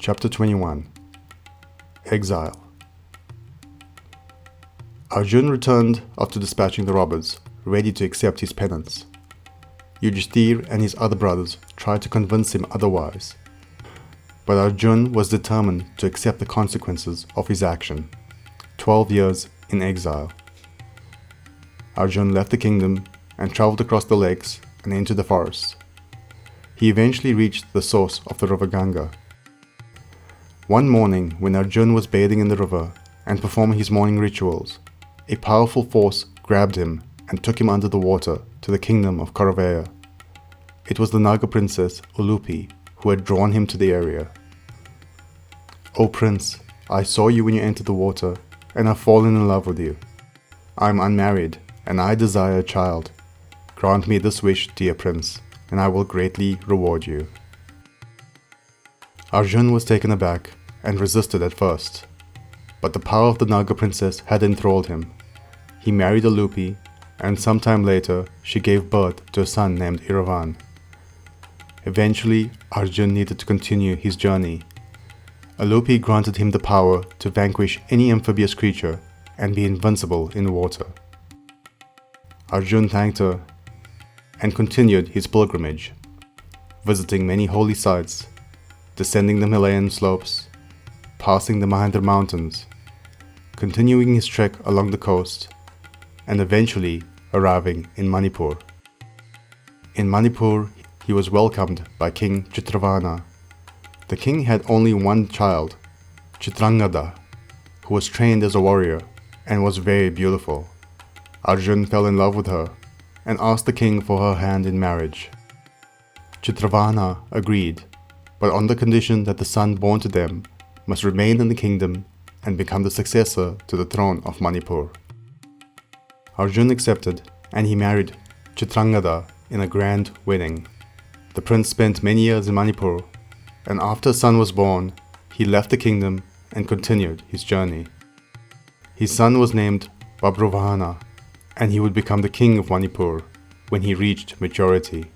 Chapter 21 Exile. Arjuna returned after dispatching the robbers, ready to accept his penance. Yudhishthir and his other brothers tried to convince him otherwise, but Arjuna was determined to accept the consequences of his action. 12 years in exile. Arjuna left the kingdom and traveled across the lakes and into the forests. He eventually reached the source of the river Ganga. One morning, when Arjuna was bathing in the river and performing his morning rituals, a powerful force grabbed him and took him under the water to the kingdom of Kauravya. It was the Naga princess Ulupi who had drawn him to the area. "O prince, I saw you when you entered the water and have fallen in love with you. I am unmarried and I desire a child. Grant me this wish, dear prince, and I will greatly reward you." Arjuna was taken aback and resisted at first, but the power of the Naga princess had enthralled him. He married Ulupi, and sometime later she gave birth to a son named Iravan. Eventually, Arjuna needed to continue his journey. Ulupi granted him the power to vanquish any amphibious creature and be invincible in water. Arjuna thanked her and continued his pilgrimage, visiting many holy sites, descending the Himalayan slopes, passing the Mahendra mountains, continuing his trek along the coast, and eventually arriving in Manipur. In Manipur, he was welcomed by King Chitravarna. The king had only one child, Chitrangada, who was trained as a warrior and was very beautiful. Arjuna fell in love with her and asked the king for her hand in marriage. Chitravarna agreed, but on the condition that the son born to them must remain in the kingdom and become the successor to the throne of Manipur. Arjuna accepted, and he married Chitrangada in a grand wedding. The prince spent many years in Manipur, and after a son was born, he left the kingdom and continued his journey. His son was named Babhruvana, and he would become the king of Manipur when he reached maturity.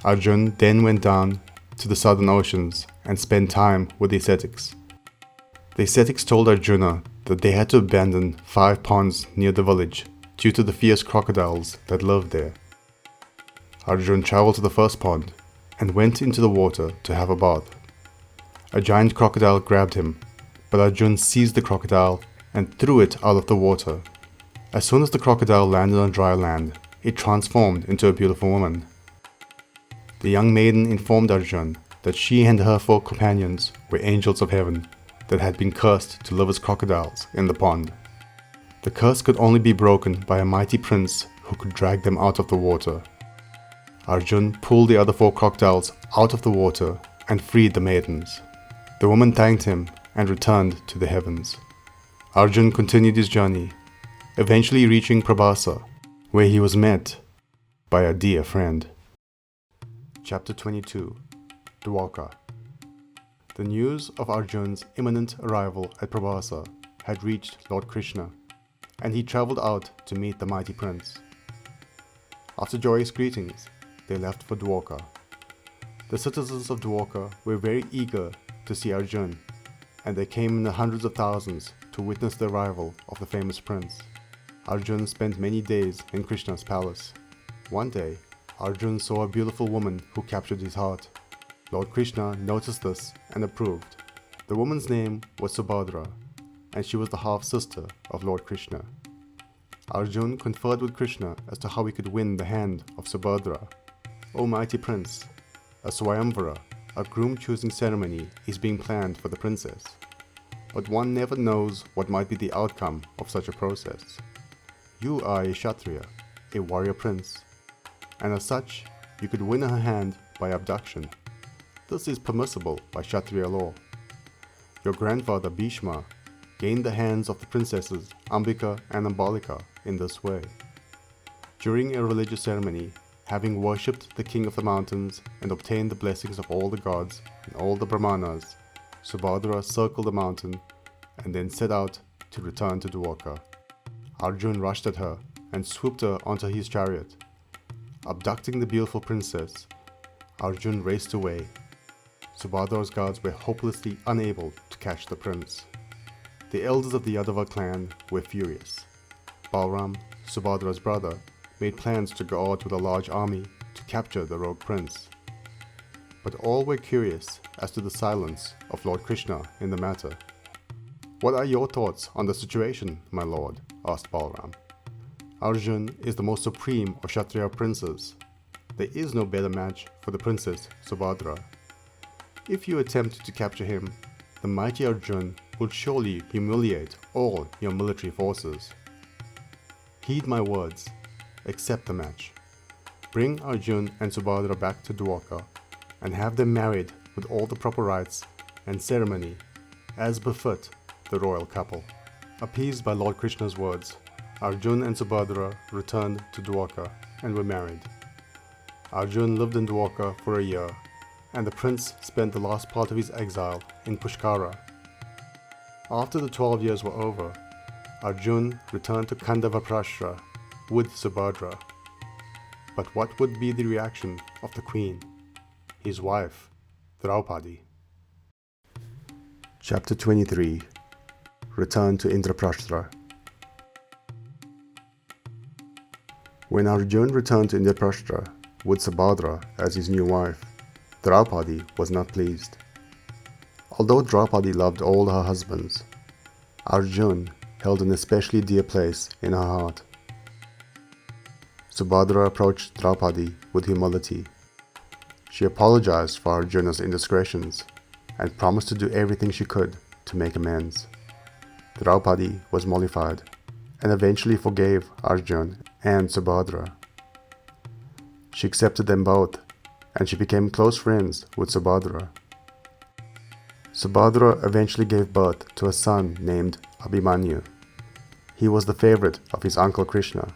Arjuna then went down to the southern oceans and spent time with the ascetics. The ascetics told Arjuna that they had to abandon 5 ponds near the village due to the fierce crocodiles that lived there. Arjuna traveled to the first pond and went into the water to have a bath. A giant crocodile grabbed him, but Arjuna seized the crocodile and threw it out of the water. As soon as the crocodile landed on dry land, it transformed into a beautiful woman. The young maiden informed Arjuna that she and her 4 companions were angels of heaven that had been cursed to live as crocodiles in the pond. The curse could only be broken by a mighty prince who could drag them out of the water. Arjuna pulled the other 4 crocodiles out of the water and freed the maidens. The woman thanked him and returned to the heavens. Arjuna continued his journey, eventually reaching Prabhasa, where he was met by a dear friend. Chapter 22 Dwarka. The news of Arjuna's imminent arrival at Prabhasa had reached Lord Krishna, and he travelled out to meet the mighty prince. After joyous greetings, they left for Dwarka. The citizens of Dwarka were very eager to see Arjuna, and they came in the hundreds of thousands to witness the arrival of the famous prince. Arjuna spent many days in Krishna's palace. One day, Arjuna saw a beautiful woman who captured his heart. Lord Krishna noticed this and approved. The woman's name was Subhadra, and she was the half-sister of Lord Krishna. Arjuna conferred with Krishna as to how he could win the hand of Subhadra. "O mighty prince, a Swayamvara, a groom-choosing ceremony, is being planned for the princess. But one never knows what might be the outcome of such a process. You are a Kshatriya, a warrior prince, and as such, you could win her hand by abduction. This is permissible by Kshatriya law. Your grandfather Bhishma gained the hands of the princesses Ambika and Ambalika in this way. During a religious ceremony, having worshipped the king of the mountains and obtained the blessings of all the gods and all the Brahmanas, Subhadra circled the mountain and then set out to return to Dwarka. Arjuna rushed at her and swooped her onto his chariot. Abducting the beautiful princess, Arjuna raced away. Subhadra's guards were hopelessly unable to catch the prince. The elders of the Yadava clan were furious. Balram, Subhadra's brother, made plans to go out with a large army to capture the rogue prince. But all were curious as to the silence of Lord Krishna in the matter. "What are your thoughts on the situation, my lord?" asked Balram. "Arjun is the most supreme of Kshatriya princes. There is no better match for the princess Subhadra. If you attempt to capture him, the mighty Arjun will surely humiliate all your military forces. Heed my words. Accept the match. Bring Arjun and Subhadra back to Dwarka and have them married with all the proper rites and ceremony as befit the royal couple." Appeased by Lord Krishna's words, Arjun and Subhadra returned to Dwarka and were married. Arjun lived in Dwarka for a year, and the prince spent the last part of his exile in Pushkara. After the 12 years were over, Arjun returned to Indraprastha with Subhadra. But what would be the reaction of the queen, his wife, Draupadi? Chapter 23. Return to Indraprastha. When Arjun returned to Indraprastha with Subhadra as his new wife, Draupadi was not pleased. Although Draupadi loved all her husbands, Arjun held an especially dear place in her heart. Subhadra approached Draupadi with humility. She apologized for Arjuna's indiscretions and promised to do everything she could to make amends. Draupadi was mollified and eventually forgave Arjun and Subhadra. She accepted them both, and she became close friends with Subhadra. Subhadra eventually gave birth to a son named Abhimanyu. He was the favorite of his uncle Krishna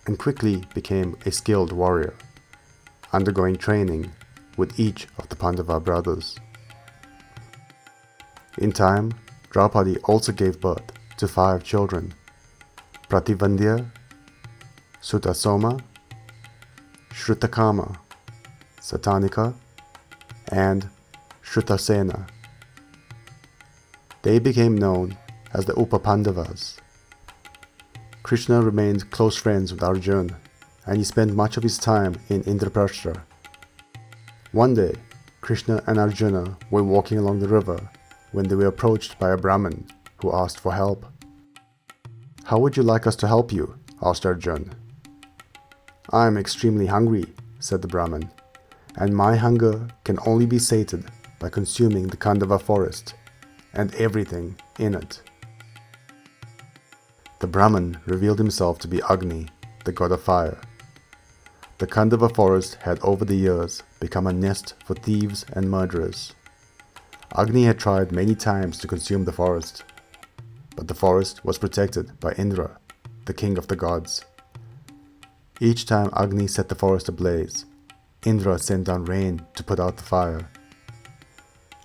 and quickly became a skilled warrior, undergoing training with each of the Pandava brothers. In time, Draupadi also gave birth to 5 children: Prativandya, Sutasoma, Shrutakama, Satanika, and Shrutasena. They became known as the Upapandavas. Krishna remained close friends with Arjun, and he spent much of his time in Indraprastha. One day, Krishna and Arjuna were walking along the river when they were approached by a Brahmin who asked for help. "How would you like us to help you?" asked Arjun. "I am extremely hungry," said the Brahmin, "and my hunger can only be sated by consuming the Khandava forest and everything in it." The Brahmin revealed himself to be Agni, the god of fire. The Khandava forest had over the years become a nest for thieves and murderers. Agni had tried many times to consume the forest, but the forest was protected by Indra, the king of the gods. Each time Agni set the forest ablaze, Indra sent down rain to put out the fire.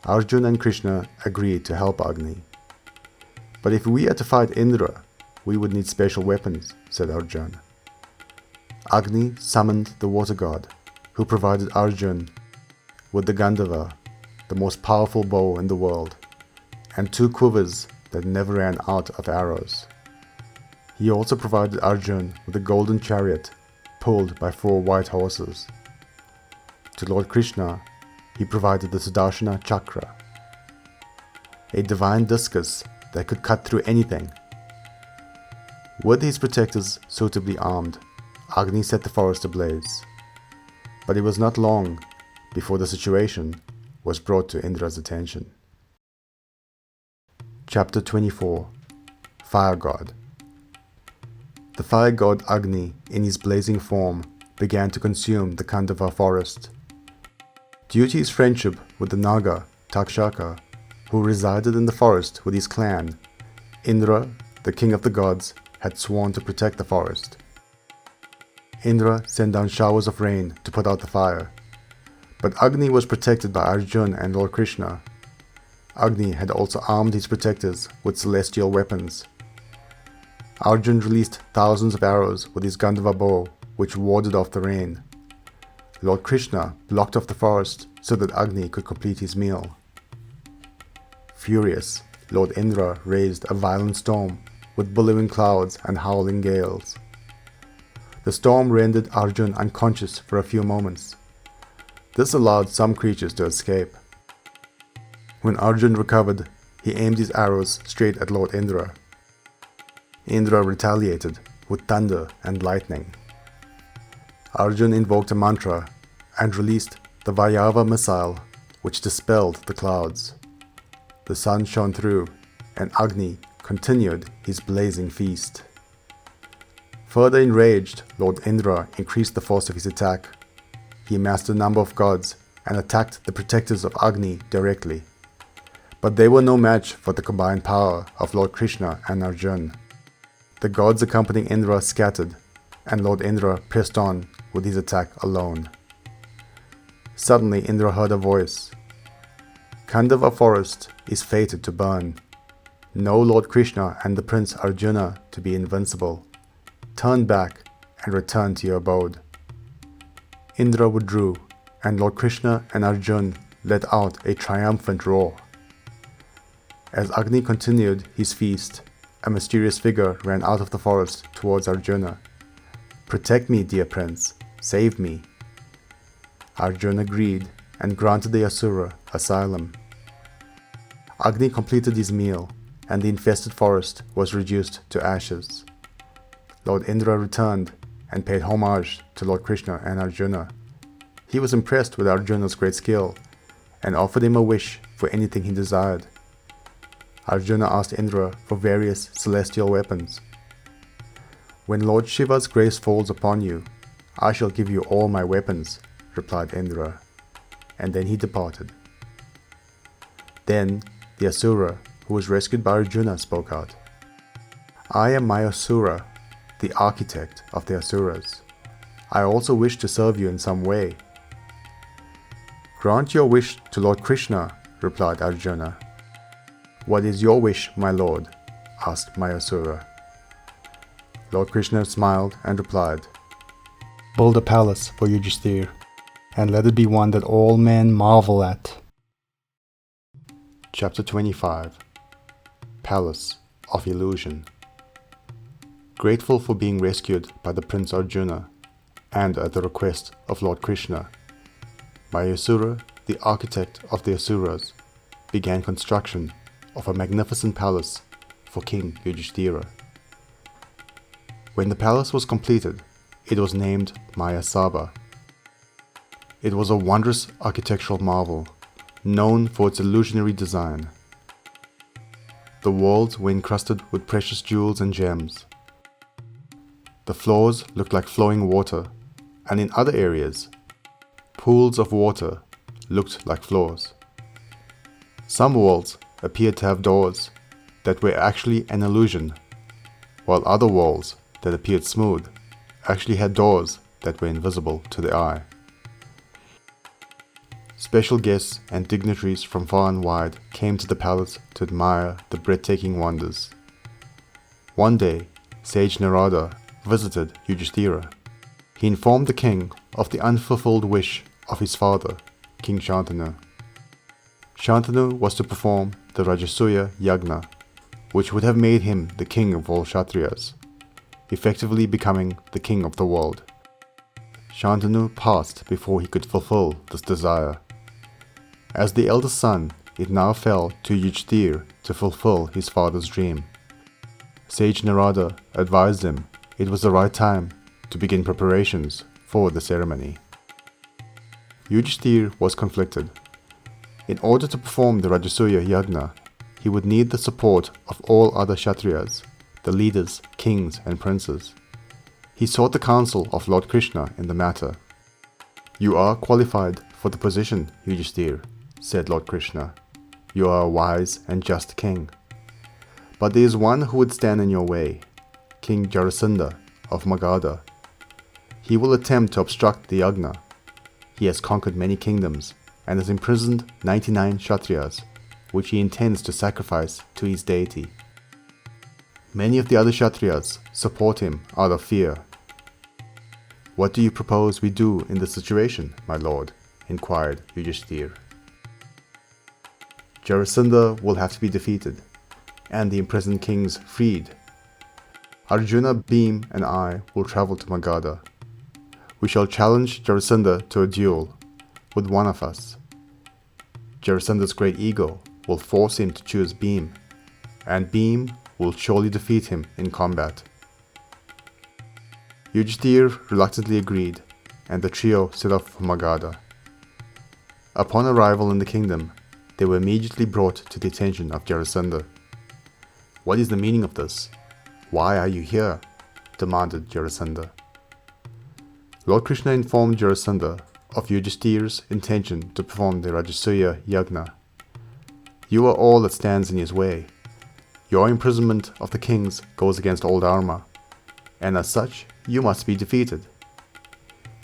Arjuna and Krishna agreed to help Agni. "But if we are to fight Indra, we would need special weapons," said Arjun. Agni summoned the water god, who provided Arjun with the Gandhava, the most powerful bow in the world, and 2 quivers that never ran out of arrows. He also provided Arjun with a golden chariot pulled by 4 white horses. To Lord Krishna, he provided the Sudarshana Chakra, a divine discus that could cut through anything. With his protectors suitably armed, Agni set the forest ablaze. But it was not long before the situation was brought to Indra's attention. Chapter 24. Fire God. The fire god Agni, in his blazing form, began to consume the Khandava forest. Due to his friendship with the Naga, Takshaka, who resided in the forest with his clan, Indra, the king of the gods, had sworn to protect the forest. Indra sent down showers of rain to put out the fire, but Agni was protected by Arjun and Lord Krishna. Agni had also armed his protectors with celestial weapons. Arjun released thousands of arrows with his Gandhava bow, which warded off the rain. Lord Krishna blocked off the forest so that Agni could complete his meal. Furious, Lord Indra raised a violent storm with billowing clouds and howling gales. The storm rendered Arjuna unconscious for a few moments. This allowed some creatures to escape. When Arjuna recovered, he aimed his arrows straight at Lord Indra. Indra retaliated with thunder and lightning. Arjuna invoked a mantra and released the Vayava missile, which dispelled the clouds. The sun shone through, and Agni continued his blazing feast. Further enraged, Lord Indra increased the force of his attack. He amassed a number of gods and attacked the protectors of Agni directly. But they were no match for the combined power of Lord Krishna and Arjuna. The gods accompanying Indra scattered, and Lord Indra pressed on with his attack alone. Suddenly Indra heard a voice. Khandava forest is fated to burn. Know Lord Krishna and the Prince Arjuna to be invincible. Turn back and return to your abode. Indra withdrew, and Lord Krishna and Arjuna let out a triumphant roar. As Agni continued his feast, a mysterious figure ran out of the forest towards Arjuna. Protect me, dear prince. Save me. Arjuna agreed and granted the Asura asylum. Agni completed his meal, and the infested forest was reduced to ashes. Lord Indra returned and paid homage to Lord Krishna and Arjuna. He was impressed with Arjuna's great skill and offered him a wish for anything he desired. Arjuna asked Indra for various celestial weapons. When Lord Shiva's grace falls upon you, I shall give you all my weapons, replied Indra, and then he departed. Then the Asura, who was rescued by Arjuna, spoke out. I am Mayasura, the architect of the Asuras. I also wish to serve you in some way. Grant your wish to Lord Krishna, replied Arjuna. What is your wish, my lord? Asked Mayasura. Lord Krishna smiled and replied, Build a palace for Yudhishthir, and let it be one that all men marvel at. Chapter 25. Palace of Illusion. Grateful for being rescued by the Prince Arjuna, and at the request of Lord Krishna, Mayasura, the architect of the Asuras, began construction of a magnificent palace for King Yudhishthira. When the palace was completed, it was named Mayasabha. It was a wondrous architectural marvel, known for its illusionary design. The walls were encrusted with precious jewels and gems. The floors looked like flowing water, and in other areas, pools of water looked like floors. Some walls appeared to have doors that were actually an illusion, while other walls that appeared smooth actually had doors that were invisible to the eye. Special guests and dignitaries from far and wide came to the palace to admire the breathtaking wonders. One day, sage Narada visited Yudhishthira. He informed the king of the unfulfilled wish of his father, King Shantanu. Shantanu was to perform the Rajasuya Yagna, which would have made him the king of all Kshatriyas, effectively becoming the king of the world. Shantanu passed before he could fulfill this desire. As the eldest son, it now fell to Yudhishthira to fulfill his father's dream. Sage Narada advised him it was the right time to begin preparations for the ceremony. Yudhishthira was conflicted. In order to perform the Rajasuya Yagna, he would need the support of all other Kshatriyas, the leaders, kings and princes. He sought the counsel of Lord Krishna in the matter. You are qualified for the position, Yudhishthira, said Lord Krishna. You are a wise and just king. But there is one who would stand in your way, King Jarasindha of Magadha. He will attempt to obstruct the Yagna. He has conquered many kingdoms and has imprisoned 99 Kshatriyas, which he intends to sacrifice to his deity. Many of the other Kshatriyas support him out of fear. What do you propose we do in this situation, my lord? inquired Yudhishthir. Jarasandha will have to be defeated, and the imprisoned kings freed. Arjuna, Bhim, and I will travel to Magadha. We shall challenge Jarasandha to a duel with one of us. Jarasandha's great ego will force him to choose Bhim, and Bhim will surely defeat him in combat. Yudhishthir reluctantly agreed, and the trio set off for Magadha. Upon arrival in the kingdom, they were immediately brought to the attention of Jarasandha. "What is the meaning of this? Why are you here?" demanded Jarasandha. Lord Krishna informed Jarasandha of Yudhishthir's intention to perform the Rajasuya Yagna. "You are all that stands in his way. Your imprisonment of the kings goes against all dharma, and as such, you must be defeated.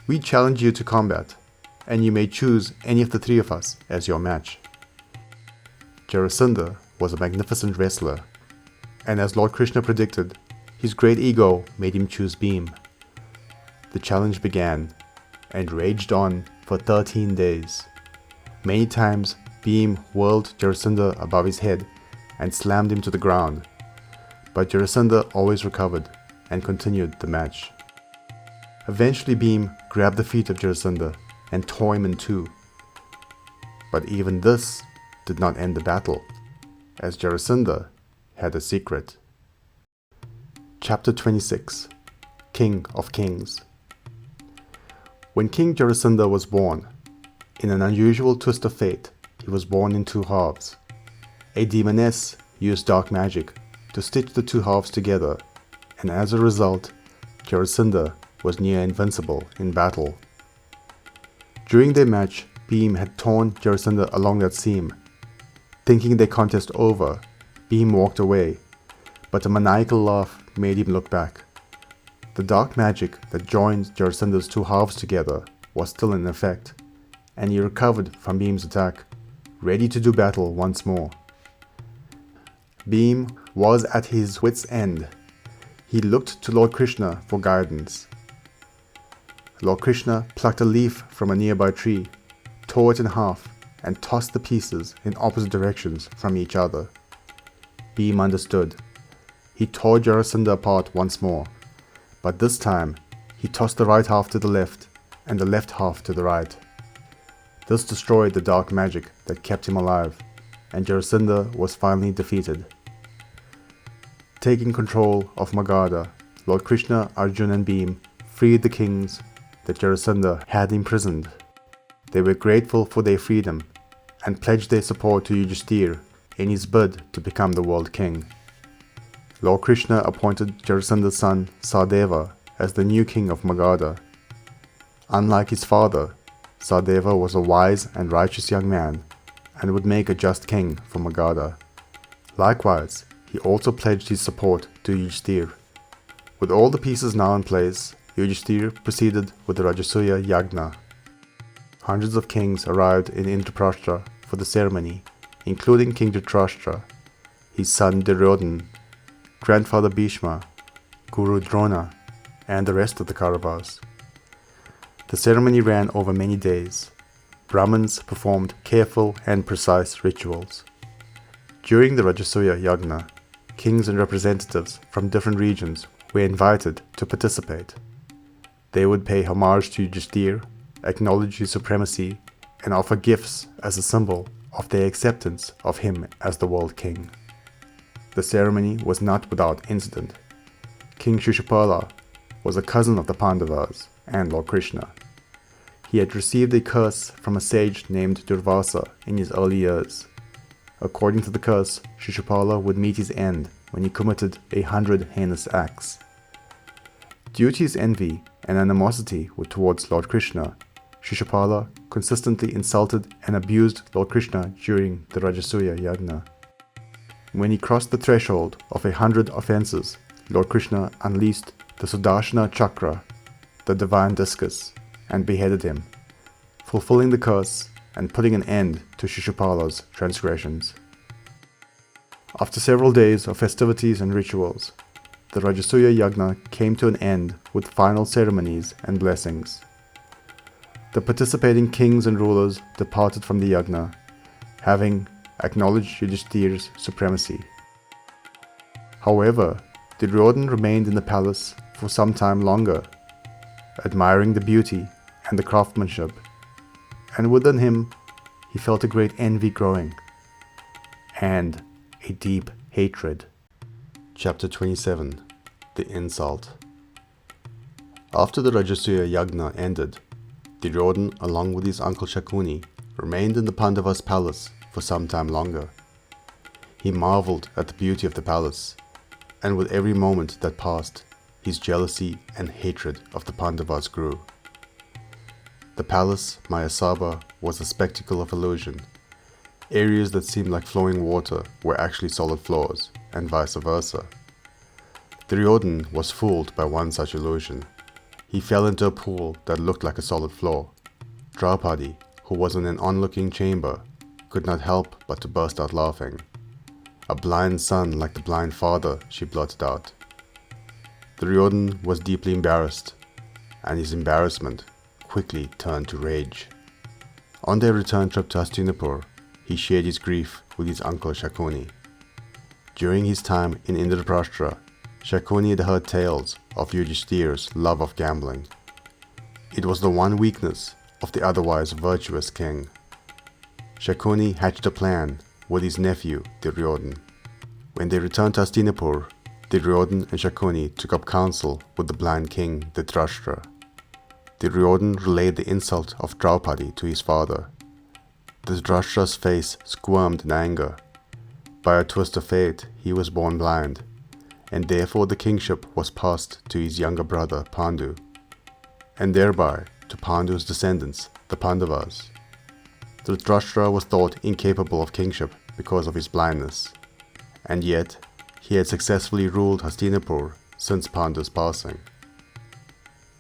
We challenge you to combat, and you may choose any of the three of us as your match." Jarasandha was a magnificent wrestler, and as Lord Krishna predicted, his great ego made him choose Bhim. The challenge began, and raged on for 13 days. Many times, Bhim whirled Jarasandha above his head and slammed him to the ground, but Jarasandha always recovered and continued the match. Eventually Bhim grabbed the feet of Jarasandha and tore him in two. But even this did not end the battle, as Jarasandha had a secret. Chapter 26 King of Kings. When King Jarasandha was born, in an unusual twist of fate, he was born in two halves. A demoness used dark magic to stitch the two halves together, and as a result, Jarasandha was near invincible in battle. During their match, Bhim had torn Jarasandha along that seam. Thinking their contest over, Bhim walked away, but a maniacal laugh made him look back. The dark magic that joined Jarasandha's two halves together was still in effect, and he recovered from Bhim's attack, ready to do battle once more. Bhim was at his wit's end. He looked to Lord Krishna for guidance. Lord Krishna plucked a leaf from a nearby tree, tore it in half, and tossed the pieces in opposite directions from each other. Bhim understood. He tore Jarasandha apart once more, but this time he tossed the right half to the left and the left half to the right. This destroyed the dark magic that kept him alive, and Jarasandha was finally defeated. Taking control of Magadha, Lord Krishna, Arjuna and Bhim freed the kings that Jarasandha had imprisoned. They were grateful for their freedom and pledged their support to Yudhishthir in his bid to become the world king. Lord Krishna appointed Jarasandha's son Sahadeva as the new king of Magadha. Unlike his father, Sahadeva was a wise and righteous young man and would make a just king for Magadha. Likewise, he also pledged his support to Yudhishthir. With all the pieces now in place, Yudhishthir proceeded with the Rajasuya Yagna. Hundreds of kings arrived in Indraprastha for the ceremony, including King Dhritarashtra, his son Duryodhana, grandfather Bhishma, Guru Drona, and the rest of the Kauravas. The ceremony ran over many days. Brahmins performed careful and precise rituals. During the Rajasuya Yagna, kings and representatives from different regions were invited to participate. They would pay homage to Yudhishthir, acknowledge his supremacy, and offer gifts as a symbol of their acceptance of him as the world king. The ceremony was not without incident. King Shishupala was a cousin of the Pandavas and Lord Krishna. He had received a curse from a sage named Durvasa in his early years. According to the curse, Shishupala would meet his end when he committed 100 heinous acts. Due to his envy and animosity towards Lord Krishna, Shishupala consistently insulted and abused Lord Krishna during the Rajasuya Yagna. When he crossed the threshold of 100 offences, Lord Krishna unleashed the Sudarshana Chakra, the divine discus, and beheaded him, fulfilling the curse and putting an end to Shishupala's transgressions. After several days of festivities and rituals, the Rajasuya Yagna came to an end with final ceremonies and blessings. The participating kings and rulers departed from the yagna, having acknowledged Yudhishthir's supremacy. However, Duryodhana remained in the palace for some time longer, admiring the beauty and the craftsmanship, and within him he felt a great envy growing, and a deep hatred. Chapter 27. The Insult. After the Rajasuya Yagna ended, Duryodhana, along with his uncle Shakuni, remained in the Pandavas' palace for some time longer. He marveled at the beauty of the palace, and with every moment that passed, his jealousy and hatred of the Pandavas grew. The palace, Mayasabha, was a spectacle of illusion. Areas that seemed like flowing water were actually solid floors, and vice versa. Duryodhana was fooled by one such illusion. He fell into a pool that looked like a solid floor. Draupadi, who was in an onlooking chamber, could not help but to burst out laughing. "A blind son like the blind father," she blurted out. Duryodhana was deeply embarrassed, and his embarrassment quickly turned to rage. On their return trip to Hastinapur, he shared his grief with his uncle Shakuni. During his time in Indraprastha, Shakuni had heard tales of Yudhishthir's love of gambling. It was the one weakness of the otherwise virtuous king. Shakuni hatched a plan with his nephew Duryodhana. When they returned to Hastinapur, Duryodhana and Shakuni took up counsel with the blind king Dhritarashtra. Duryodhana relayed the insult of Draupadi to his father. Dhritarashtra's face squirmed in anger. By a twist of fate, he was born blind, and therefore the kingship was passed to his younger brother Pandu, and thereby to Pandu's descendants, the Pandavas. Dhritarashtra was thought incapable of kingship because of his blindness, and yet he had successfully ruled Hastinapur since Pandu's passing.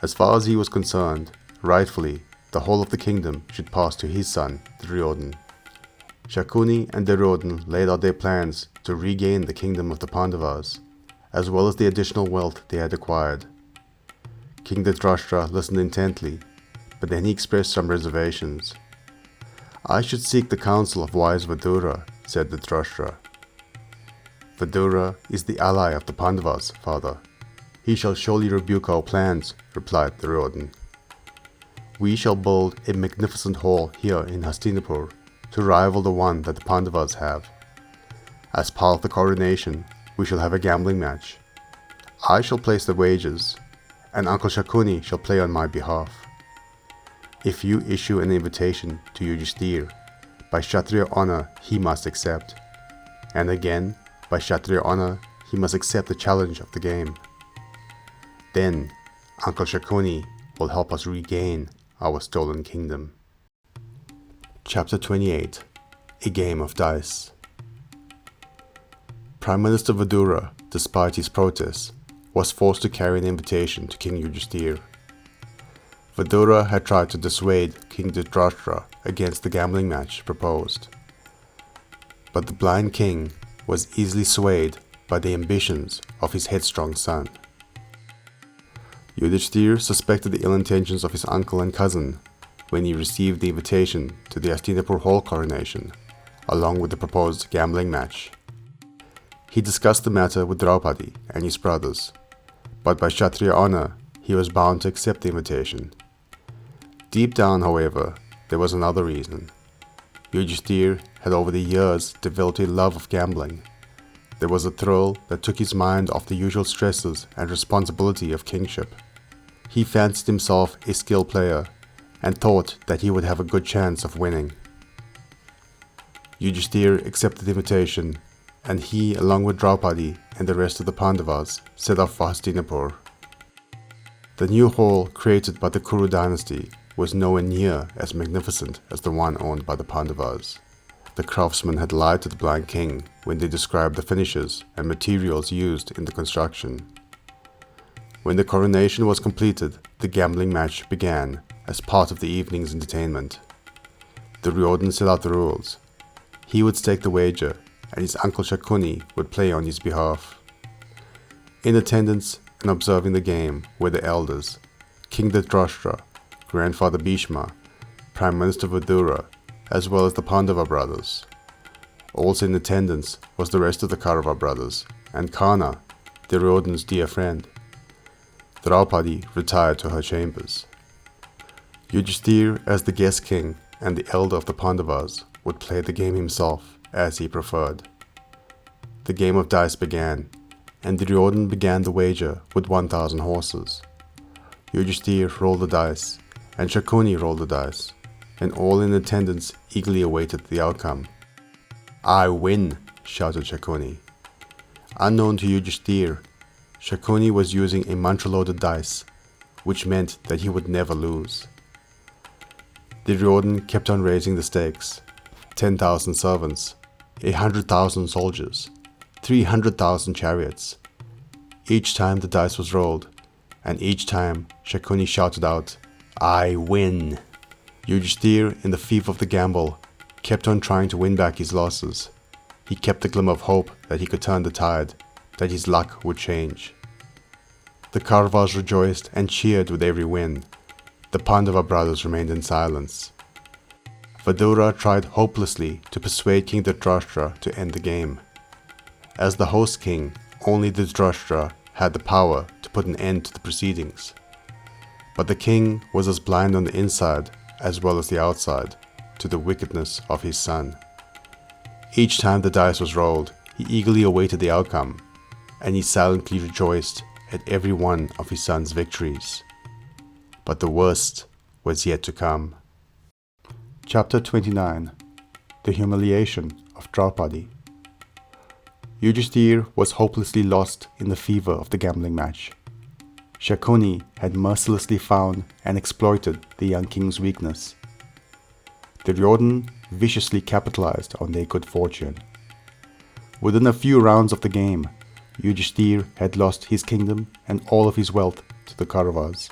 As far as he was concerned, rightfully, the whole of the kingdom should pass to his son, Duryodhana. Shakuni and Duryodhana laid out their plans to regain the kingdom of the Pandavas, as well as the additional wealth they had acquired. King Dhritarashtra listened intently, but then he expressed some reservations. "I should seek the counsel of wise Vidura," said Dhritarashtra. "Vidura is the ally of the Pandavas, father. He shall surely rebuke our plans," replied Duryodhana. "We shall build a magnificent hall here in Hastinapur to rival the one that the Pandavas have. As part of the coronation, we shall have a gambling match. I shall place the wagers, and Uncle Shakuni shall play on my behalf. If you issue an invitation to Yudhishthir, by Kshatriya honor he must accept, and again, by Kshatriya honor he must accept the challenge of the game. Then Uncle Shakuni will help us regain our stolen kingdom." Chapter 28. A Game of Dice. Prime Minister Vidura, despite his protests, was forced to carry an invitation to King Yudhishthir. Vidura had tried to dissuade King Dhritarashtra against the gambling match proposed, but the blind king was easily swayed by the ambitions of his headstrong son. Yudhishthir suspected the ill intentions of his uncle and cousin when he received the invitation to the Hastinapur hall coronation, along with the proposed gambling match. He discussed the matter with Draupadi and his brothers, but by Kshatriya honor, he was bound to accept the invitation. Deep down, however, there was another reason. Yudhishthir had over the years developed a love of gambling. There was a thrill that took his mind off the usual stresses and responsibility of kingship. He fancied himself a skilled player and thought that he would have a good chance of winning. Yudhishthir accepted the invitation, and he, along with Draupadi and the rest of the Pandavas, set off for Hastinapur. The new hall created by the Kuru dynasty was nowhere near as magnificent as the one owned by the Pandavas. The craftsmen had lied to the blind king when they described the finishes and materials used in the construction. When the coronation was completed, the gambling match began as part of the evening's entertainment. Duryodhana set out the rules. He would stake the wager, and his uncle Shakuni would play on his behalf. In attendance and observing the game were the elders, King Dhritarashtra, Grandfather Bhishma, Prime Minister Vidura, as well as the Pandava brothers. Also in attendance was the rest of the Kaurava brothers, and Karna, Duryodhana's dear friend. Draupadi retired to her chambers. Yudhishthir, as the guest king and the elder of the Pandavas, would play the game himself as he preferred. The game of dice began, and Duryodhana began the wager with 1,000 horses. Yudhishthir rolled the dice, and Shakuni rolled the dice, and all in attendance eagerly awaited the outcome. "I win," shouted Shakuni. Unknown to Yudhishthir, Shakuni was using a mantra-loaded dice, which meant that he would never lose. Duryodhana kept on raising the stakes: 10,000 servants, 100,000 soldiers, 300,000 chariots. Each time the dice was rolled, and each time Shakuni shouted out, "I win." Yudhishthir, in the fever of the gamble, kept on trying to win back his losses. He kept the glimmer of hope that he could turn the tide, that his luck would change. The Kauravas rejoiced and cheered with every win. The Pandava brothers remained in silence. Vidura tried hopelessly to persuade King Dhritarashtra to end the game. As the host king, only Dhritarashtra had the power to put an end to the proceedings. But the king was as blind on the inside as well as the outside to the wickedness of his son. Each time the dice was rolled, he eagerly awaited the outcome, and he silently rejoiced at every one of his son's victories. But the worst was yet to come. Chapter 29. The Humiliation of Draupadi. Yudhishthir was hopelessly lost in the fever of the gambling match. Shakuni had mercilessly found and exploited the young king's weakness. Duryodhana viciously capitalized on their good fortune. Within a few rounds of the game, Yudhishthir had lost his kingdom and all of his wealth to the Kauravas.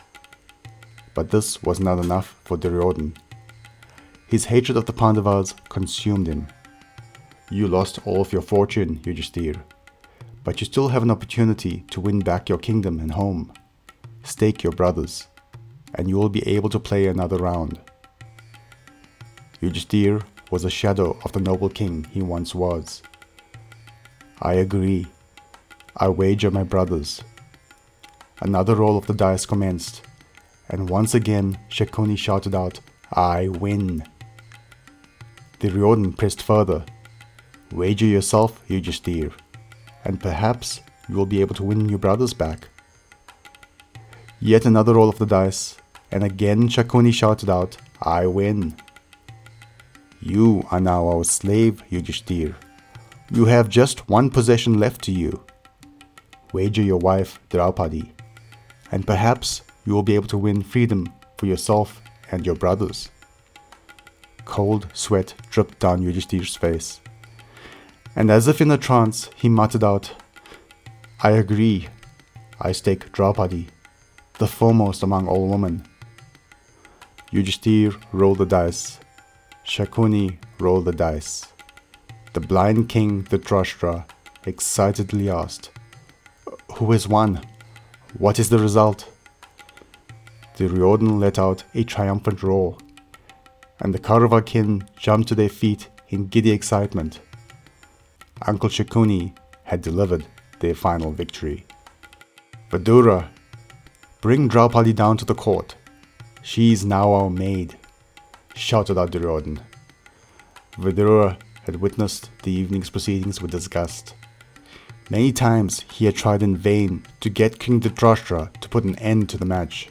But this was not enough for Duryodhana. His hatred of the Pandavas consumed him. "You lost all of your fortune, Yudhishthir, but you still have an opportunity to win back your kingdom and home. Stake your brothers, and you will be able to play another round." Yudhishthir was a shadow of the noble king he once was. "I agree. I wager my brothers." Another roll of the dice commenced, and once again Shakuni shouted out, "I win." Duryodhana pressed further. "Wager yourself, Yudhishthir, and perhaps you will be able to win your brothers back." Yet another roll of the dice, and again Shakuni shouted out, "I win." "You are now our slave, Yudhishthir. You have just one possession left to you. Wager your wife, Draupadi, and perhaps you will be able to win freedom for yourself and your brothers." Cold sweat dripped down Yudhishthir's face, and as if in a trance, he muttered out, "I agree. I stake Draupadi, the foremost among all women." Yudhishthir rolled the dice. Shakuni rolled the dice. The blind king Dhritarashtra excitedly asked, "Who has won? What is the result?" Duryodhana let out a triumphant roar, and the Kaurava kin jumped to their feet in giddy excitement. Uncle Shakuni had delivered their final victory. "Vidura, bring Draupadi down to the court. She is now our maid," shouted out Duryodhana. Vidura had witnessed the evening's proceedings with disgust. Many times he had tried in vain to get King Dhritarashtra to put an end to the match.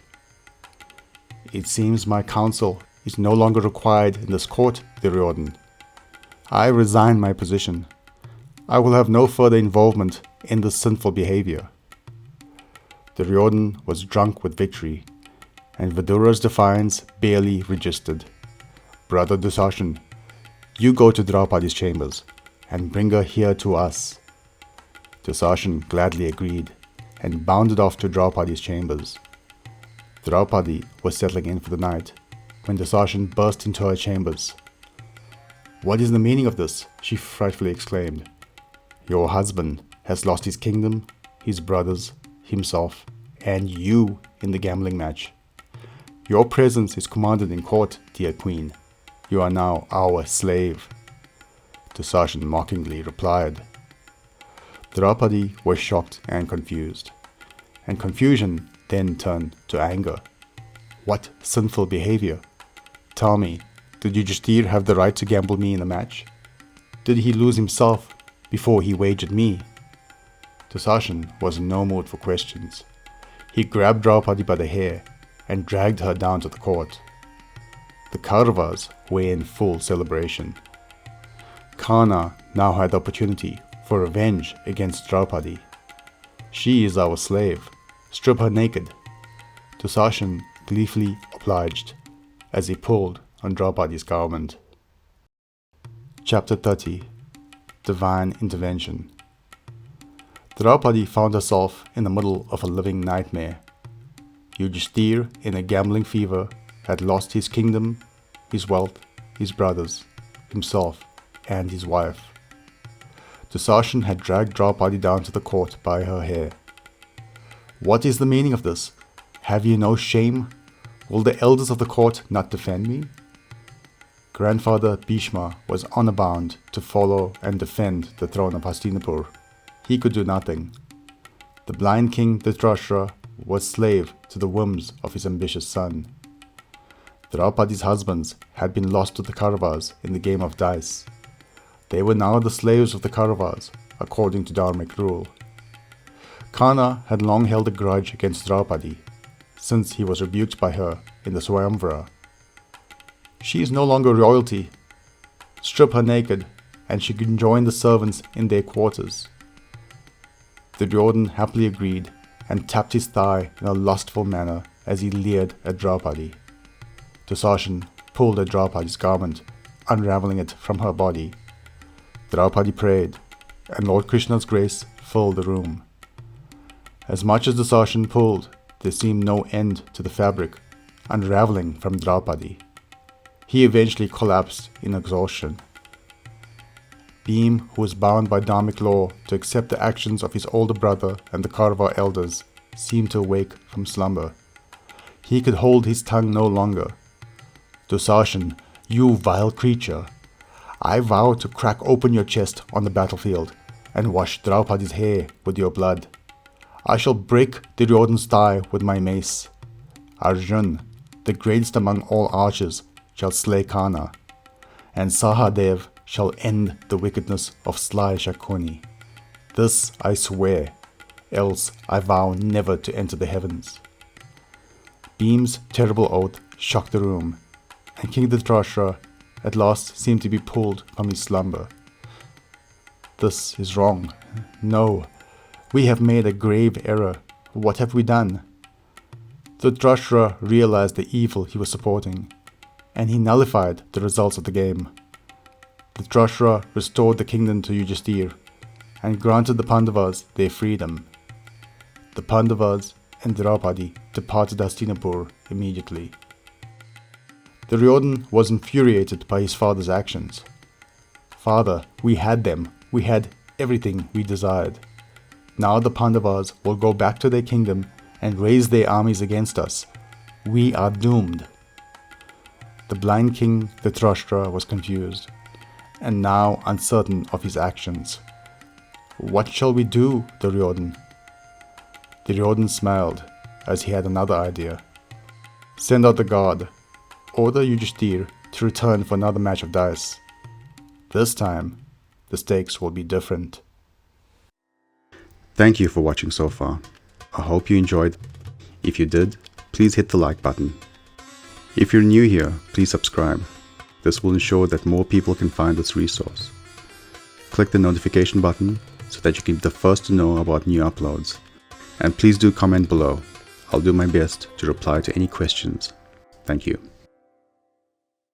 "It seems my counsel is no longer required in this court, Duryodhana. I resign my position. I will have no further involvement in this sinful behavior." Duryodhana was drunk with victory, and Vidura's defiance barely registered. "Brother Dusashan, you go to Draupadi's chambers and bring her here to us." Dusashan gladly agreed and bounded off to Draupadi's chambers. Draupadi was settling in for the night when Dusashan burst into her chambers. "What is the meaning of this?" she frightfully exclaimed. "Your husband has lost his kingdom, his brothers, himself, and you in the gambling match. Your presence is commanded in court, dear queen. You are now our slave. Dusashan mockingly replied. Draupadi was shocked and confused, and confusion then turned to anger. What sinful behavior? Tell me, did Yudhishthir have the right to gamble me in a match? Did he lose himself before he wagered me? Dusashan was in no mood for questions. He grabbed Draupadi by the hair and dragged her down to the court. The Kauravas were in full celebration. Karna now had the opportunity for revenge against Draupadi. She is our slave. Strip her naked. Dusashan gleefully obliged as he pulled on Draupadi's garment. Chapter 30. Divine Intervention. Draupadi found herself in the middle of a living nightmare. Yudhishthir, in a gambling fever, had lost his kingdom, his wealth, his brothers, himself, and his wife. Dusashan had dragged Draupadi down to the court by her hair. What is the meaning of this? Have you no shame? Will the elders of the court not defend me? Grandfather Bhishma was honor bound to follow and defend the throne of Hastinapur. He could do nothing. The blind king Dhritarashtra was slave to the whims of his ambitious son. Draupadi's husbands had been lost to the Kauravas in the game of dice. They were now the slaves of the Kauravas, according to dharmic rule. Karna had long held a grudge against Draupadi, since he was rebuked by her in the Swayamvara. She is no longer royalty. Strip her naked, and she can join the servants in their quarters. Duryodhan happily agreed and tapped his thigh in a lustful manner as he leered at Draupadi. Dusashan pulled at Draupadi's garment, unraveling it from her body. Draupadi prayed, and Lord Krishna's grace filled the room. As much as Dusashan pulled, there seemed no end to the fabric unraveling from Draupadi. He eventually collapsed in exhaustion. Bhim, who was bound by dharmic law to accept the actions of his older brother and the Kaurava elders, seemed to awake from slumber. He could hold his tongue no longer. Dusashan, you vile creature! I vow to crack open your chest on the battlefield and wash Draupadi's hair with your blood. I shall break Duryodhan's thigh with my mace. Arjuna, the greatest among all archers, shall slay Karna, and Sahadev shall end the wickedness of sly Shakuni. This I swear, else I vow never to enter the heavens. Bhim's terrible oath shocked the room, and King Dhritarashtra at last seemed to be pulled from his slumber. This is wrong. No, we have made a grave error. What have we done? Dhritarashtra realized the evil he was supporting, and he nullified the results of the game. Dhritarashtra restored the kingdom to Yudhishthir and granted the Pandavas their freedom. The Pandavas and Draupadi departed Hastinapur immediately. Duryodhan was infuriated by his father's actions. Father, we had them. We had everything we desired. Now the Pandavas will go back to their kingdom and raise their armies against us. We are doomed. The blind king Dhritarashtra was confused, and now uncertain of his actions. What shall we do, Duryodhan? Duryodhan smiled as he had another idea. Send out the guard. Order Yudhishthir to return for another match of dice. This time, the stakes will be different. Thank you for watching so far. I hope you enjoyed. If you did, please hit the like button. If you're new here, please subscribe. This will ensure that more people can find this resource. Click the notification button so that you can be the first to know about new uploads. And please do comment below. I'll do my best to reply to any questions. Thank you.